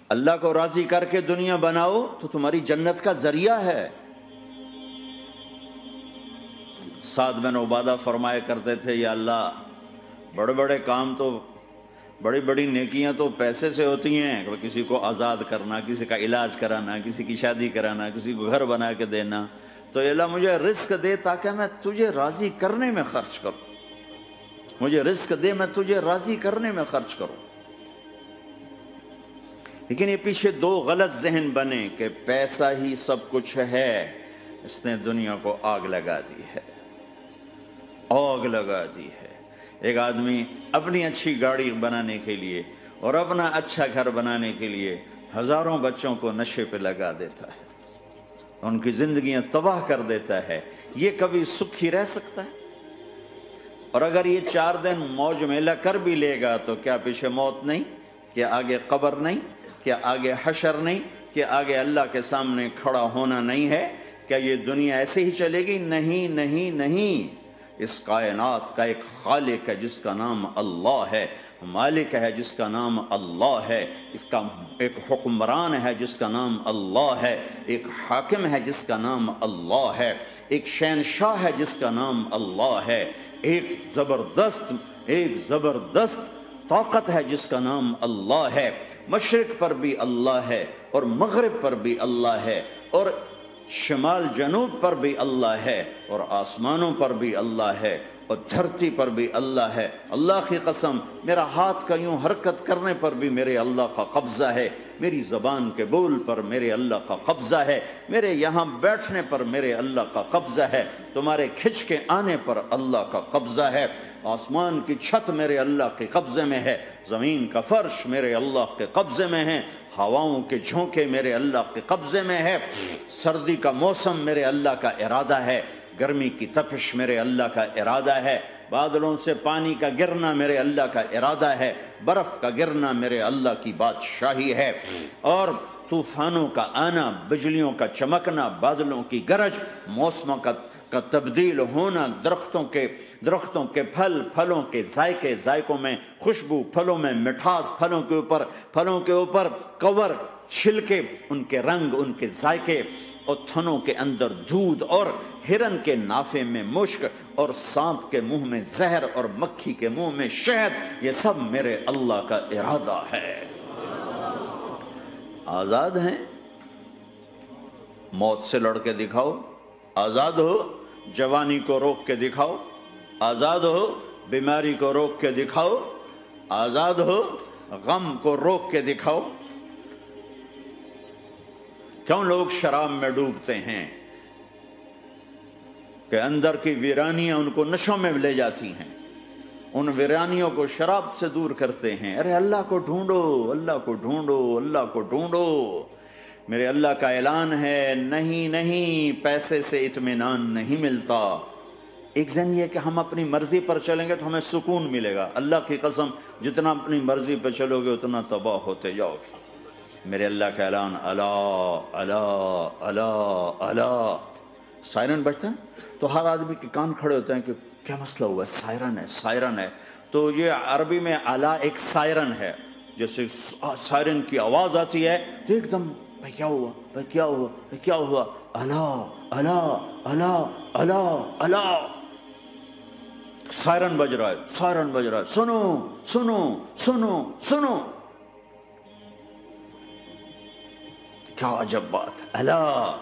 اللہ کو راضی کر کے دنیا بناؤ تو تمہاری جنت کا ذریعہ ہے۔ سعد بن عبادہ فرمایا کرتے تھے، یا اللہ بڑے بڑے کام تو، بڑی بڑی نیکیاں تو پیسے سے ہوتی ہیں، کسی کو آزاد کرنا، کسی کا علاج کرانا، کسی کی شادی کرانا، کسی کو گھر بنا کے دینا، تو یا اللہ مجھے رزق دے تاکہ میں تجھے راضی کرنے میں خرچ کروں، مجھے رزق دے میں تجھے راضی کرنے میں خرچ کروں۔ لیکن یہ پیچھے دو غلط ذہن بنے کہ پیسہ ہی سب کچھ ہے، اس نے دنیا کو آگ لگا دی ہے، آگ لگا دی ہے۔ ایک آدمی اپنی اچھی گاڑی بنانے کے لیے اور اپنا اچھا گھر بنانے کے لیے ہزاروں بچوں کو نشے پہ لگا دیتا ہے، ان کی زندگیاں تباہ کر دیتا ہے۔ یہ کبھی سکھی رہ سکتا ہے؟ اور اگر یہ 4 دن موج میلہ کر بھی لے گا تو کیا پیچھے موت نہیں؟ کیا آگے قبر نہیں؟ کیا آگے حشر نہیں؟ کیا آگے اللہ کے سامنے کھڑا ہونا نہیں ہے؟ کیا یہ دنیا ایسے ہی چلے گی؟ نہیں نہیں نہیں، اس کائنات کا ایک خالق ہے جس کا نام اللہ ہے، مالک ہے جس کا نام اللہ ہے، اس کا ایک حکمران ہے جس کا نام اللہ ہے، ایک حاکم ہے جس کا نام اللہ ہے، ایک شہنشاہ ہے جس کا نام اللہ ہے، ایک زبردست طاقت ہے جس کا نام اللہ ہے۔ مشرق پر بھی اللہ ہے اور مغرب پر بھی اللہ ہے اور شمال جنوب پر بھی اللہ ہے اور آسمانوں پر بھی اللہ ہے اور دھرتی پر بھی اللہ ہے۔ اللہ کی قسم، میرا ہاتھ کا یوں حرکت کرنے پر بھی میرے اللہ کا قبضہ ہے، میری زبان کے بول پر میرے اللہ کا قبضہ ہے، میرے یہاں بیٹھنے پر میرے اللہ کا قبضہ ہے، تمہارے کھچ کے آنے پر اللہ کا قبضہ ہے، آسمان کی چھت میرے اللہ کے قبضے میں ہے، زمین کا فرش میرے اللہ کے قبضے میں ہے، ہواؤں کے جھونکے میرے اللہ کے قبضے میں ہے، سردی کا موسم میرے اللہ کا ارادہ ہے، گرمی کی تپش میرے اللہ کا ارادہ ہے، بادلوں سے پانی کا گرنا میرے اللہ کا ارادہ ہے، برف کا گرنا میرے اللہ کی بادشاہی ہے، اور طوفانوں کا آنا، بجلیوں کا چمکنا، بادلوں کی گرج، موسموں کا تبدیل ہونا، درختوں کے پھلوں کے ذائقوں میں خوشبو، پھلوں میں مٹھاس، پھلوں کے اوپر کور، چھلکے، ان کے رنگ، ان کے ذائقے، اور تھنوں کے اندر دودھ، اور ہرن کے نافے میں مشک، اور سانپ کے منہ میں زہر، اور مکھی کے منہ میں شہد، یہ سب میرے اللہ کا ارادہ ہے۔ آزاد ہیں؟ موت سے لڑ کے دکھاؤ، آزاد ہو، جوانی کو روک کے دکھاؤ، آزاد ہو، بیماری کو روک کے دکھاؤ، آزاد ہو، غم کو روک کے دکھاؤ۔ کیوں لوگ شراب میں ڈوبتے ہیں؟ کہ اندر کی ویرانیاں ان کو نشوں میں لے جاتی ہیں، ان ویرانیوں کو شراب سے دور کرتے ہیں۔ ارے اللہ کو ڈھونڈو، اللہ کو ڈھونڈو، اللہ کو ڈھونڈو۔ میرے اللہ کا اعلان ہے، نہیں پیسے سے اطمینان نہیں ملتا۔ ایک ذہن یہ کہ ہم اپنی مرضی پر چلیں گے تو ہمیں سکون ملے گا۔ اللہ کی قسم، جتنا اپنی مرضی پر چلو گے اتنا تباہ ہوتے جاؤ گے۔ میرے اللہ کا اعلان، اللہ اللہ اللہ اللہ، سائرن بجتا ہے تو ہر آدمی کے کان کھڑے ہوتے ہیں کہ کیا مسئلہ ہوا ہے، سائرن ہے۔ تو یہ عربی میں اعلیٰ ایک سائرن ہے، جیسے سائرن کی آواز آتی ہے تو ایک دم بھائی کیا ہوا، بھائی کیا ہوا، بھائی کیا ہوا، اللہ اللہ اللہ اللہ اللہ، سائرن بج رہا ہے، سنو سنو سنو سنو، کیا عجب بات ہے۔ اللہ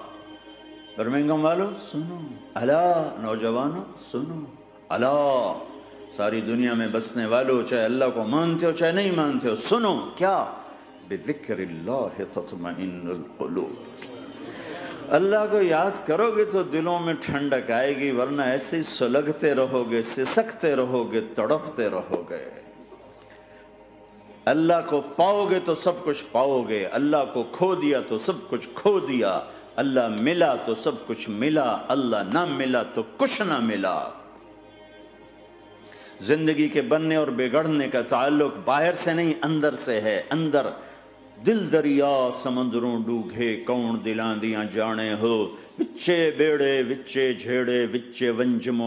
برمنگم والو سنو، اللہ نوجوانوں سنو، اللہ ساری دنیا میں بسنے والو، چاہے اللہ کو مانتے ہو چاہے نہیں مانتے ہو، سنو، کیا؟ بذکر اللہ تطمئن القلوب، اللہ کو یاد کرو گے تو دلوں میں ٹھنڈک آئے گی، ورنہ ایسے ہی سلگتے رہو گے، سسکتے رہو گے، تڑپتے رہو گے۔ اللہ کو پاؤ گے تو سب کچھ پاؤ گے، اللہ کو کھو دیا تو سب کچھ کھو دیا، اللہ ملا تو سب کچھ ملا، اللہ نہ ملا تو کچھ نہ ملا۔ زندگی کے بننے اور بگڑنے کا تعلق باہر سے نہیں اندر سے ہے۔ اندر دل دریا سمندروں ڈوگے، کون دلاں دیاں جانے ہو، وچے بیڑے وچے جھیڑے وچے ونجموں